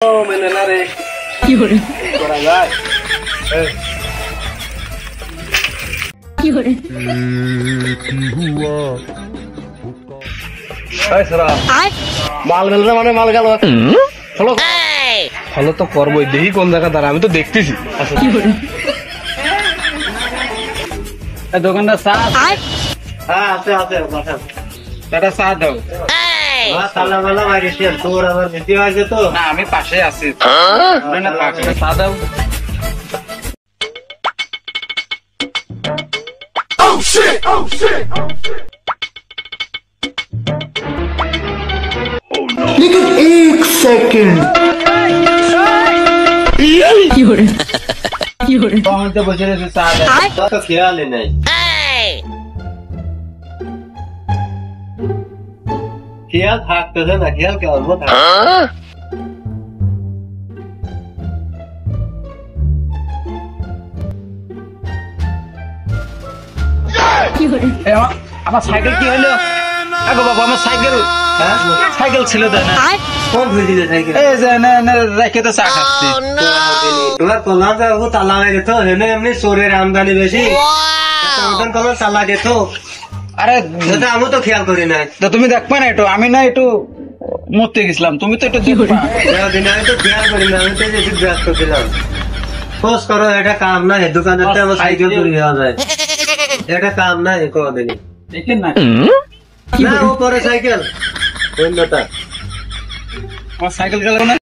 मैंने ना रे करा যায় কি করে এই সারা মাল মেলনা মানে মাল গেল চলো ফলো তো করবই দেখি কোন জায়গা দাঁড়া আমি তো দেখতেছি কি করে এই দোকানদার চা হ্যাঁ আছে আছে বাসা দাদা চা দাও তালা মালা মারিস তোর আবার নিতে আসবে তো না আমি পাশে আছি না পাশে চা দাও Oh shit oh shit oh no लेकिन एक सेकंड কি হরে কখন তো বসে রয়েছে চা দাও তো খেয়াল নেই খেয়াল থাকতেছে না খেয়াল কেমন আমার সাইকেল কি হলো বাবা আমার সাইকেল সাইকেল ছিল তো না কোন ভুলি সাইকেল এই যে না রেখে তো চা খাচ্ছি তোমার কলা ও তালা লাগে তো এমনি চোরের আমদানি বেশি ওখান কলা তালা দে তো আরে দাদা আমি তো খেয়াল করি না তো তুমি দেখবে না একটু আমি না একটু মরতে গেছিলাম তুমি তো একটু দেখবে আমি তো খেয়াল করি না আমি তো ব্যস্ত ছিলাম খোঁজ করো এটা কাম না দোকানে আমার সাইকেল চুরি হয়ে যায় এটা কাম না কোনদিনই দেখেন না না ও পরে সাইকেল অন্যটা আমার সাইকেল গেল না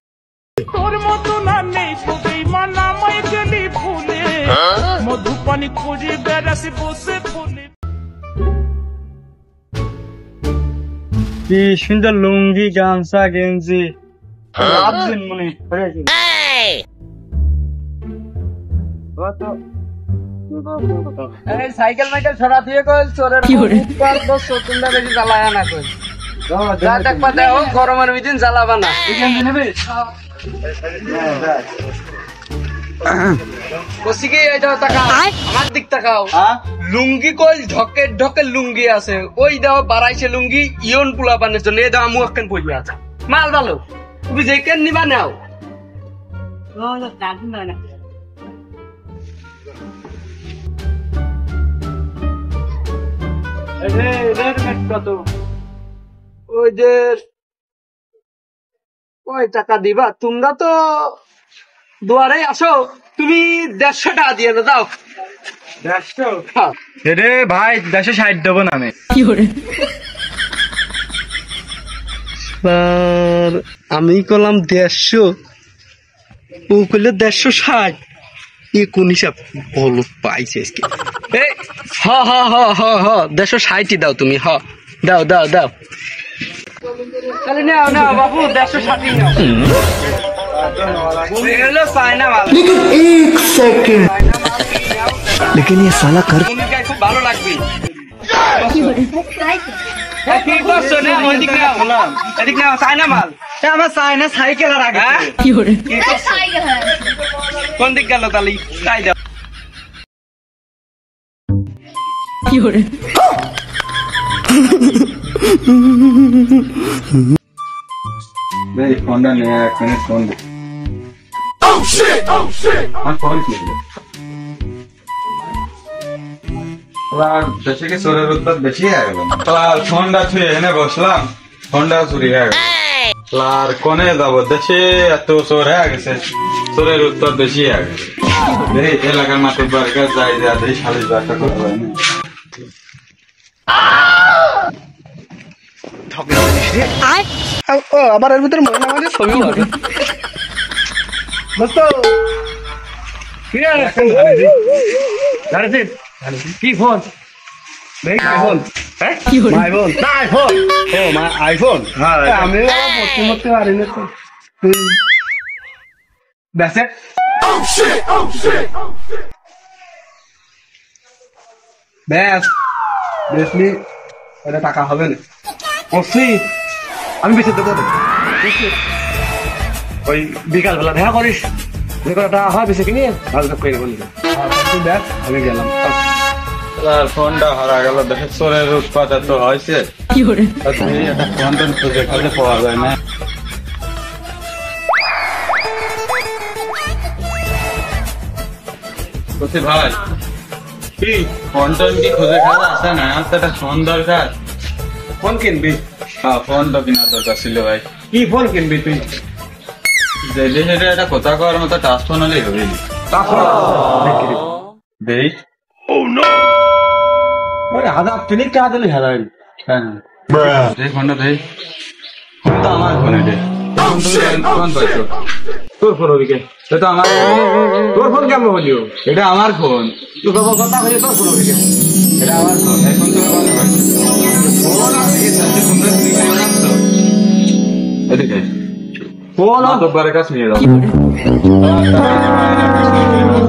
তোর মতো না নেই তোকেই মানা মাই গলি ফুলে মধু পানি খুঁজে বেড়াসি বসে ফুলে কি সুন্দর লুঙ্গি গামছা গেঞ্জি লাভদিন মনে হয়েছে সাইকেল মাইকেল ছড়া দিয়ে কল চোরের সতুনটা বেশি জ্বালায় না কই যা দেখবা দেখো গরমের ভিতর জ্বালাবা না আমার দিক তাকাও লুঙ্গি কই ঢকে ঢকে লুঙ্গি আছে ওই দাও বাড়াইছে লুঙ্গি ইয়ন পোলা বানের জন্য এই দাও আমু একখান পড়ে আছে মাল ভালো তুমি যেখান নিবা নাও ওই যে কয় টাকা দিবা তোমরা তো দুয়ারে আসো তুমি 150 টাকা দিয়ে দাও 150 রে ভাই 160 দেবো না আমি কি করে আমি করলাম 150 ও করলে 160 কোন হিসাব বলো পাইছে হ 160 দাও তুমি হ দাও দাও দাও তাহলে নাও নাও বাবু 160 নাও लेकिन एक सेकंड लेकिन ये साला कर खूब ভালো লাগবে ঠিক আছে না এদিক নাও চায়না মাল আমার চায়না সাইকেল আর আগে কি করে সাইকেল কোন দিক গেল তাহলে তাই দাও কি করে मेरी होंडा ने एक मिनट फोन दे oh shit আমার ফোন কি আর দেশে কি চোরের উৎপাত বেশি হয়ে গেল আর ফোনটা ছুঁয়ে এনে বসলাম ফোনটা চুরি হয়ে গেল আর কোনে যাব দেশে এত চোর হয়ে গেছে চোরের উৎপাত বেশি হয়ে গেছে এই এলাকার মাঠে বারকার যাই যা দেই শালিশ বারটা করতে হয় না আবার এর ভিতরে মহিলা আমাদের ছবি কি ফোন আইফোন আমি মরতে পারি না তো বেসলি এটা টাকা হবে না আমি বেঁচে দেবো ওই বিকাল বেলা দেখা করিস যে করে টাকা হয় বেশি কিনে ভালো করে বলি দেখ আমি গেলাম ফোনটা হারা গেল দেখে চোরের উৎপাত এত হয়েছে কি করে ফোন খুঁজে খুঁজে পাওয়া যায় না বলছি ভাই কি ফোন টোন কি খুঁজে খাওয়া আসে না? আমার তো একটা ফোন দরকার। ফোন কিনবি? হ্যাঁ, ফোন তো কেনার দরকার ছিল ভাই। কি ফোন কিনবি তুই? যেটা সেটা একটা কথা কওয়ার মতো টাচ ফোন হলেই হবে। দেই ওরে হাজার তিনিক টাকা দিলে হেলাইল। হ্যাঁ দেই ফোনটা দেই। ফোন তো আমার ফোন এটা। ফোন তুমি ফোন পাইছো? তোর ফোন ওদিকে। এটা আমার তোর ফোন কেমন হলিও? এটা আমার ফোন। তুই বাবা কথা হইলে তোর ফোন ওদিকে। এটা আমার ফোন। এই ফোন তুমি কোথায় পাইছো? ফোন আমি সাথে তোমরা তুমি জানো তো? এদিকে ফোন মাতব্বরের কাছে নিয়ে যাও।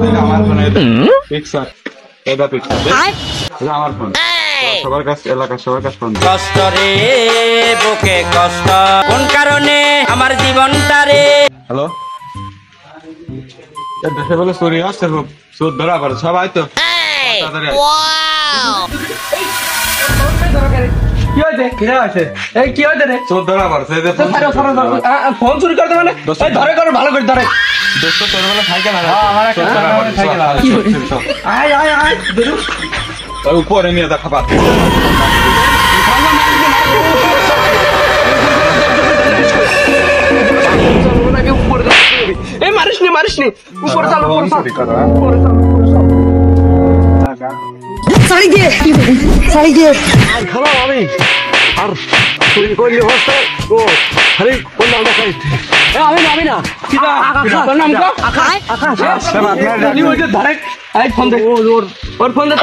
এটা আমার ফোন এটা। পিক্সার। এটা পিক্সার। এটা আমার ফোন। সবার কাছে এলাকার সবার কাছে ফোন। কষ্ট রে বুকে কষ্ট কোন কারণে আমার জীবনটা রে। হ্যালো, দেশে বলে চুরি আসছে, খুব চোর ধরা পড়ে সবাই তো তাড়াতাড়ি আয়। কি হয়েছে? কি হয়েছে? এই কি হয়েছে রে? চোর ধরা পড়ছে এই যে ফোন ফোন চুরি করতে মানে ধরে করো, ভালো করে ধরে। দোস্ত তোর বেলা সাইকেল আমার একটা সাইকেল আছে। আয় আয় আয় ধরু। উপরে নিয়ে দেখা পাত এই মারিস নি উপরে চালো, উপরে চালো। শাড়ি দিয়ে শাড়ি দিয়ে খালাম আমি আর চুরি করলি হচ্ছে ও আরে কোন নাম দেখাই? আমি না কিরা তোর নাম কো? আকাশ। আকাশ। ধরে আই ফোন দে, ওর ফোন দে।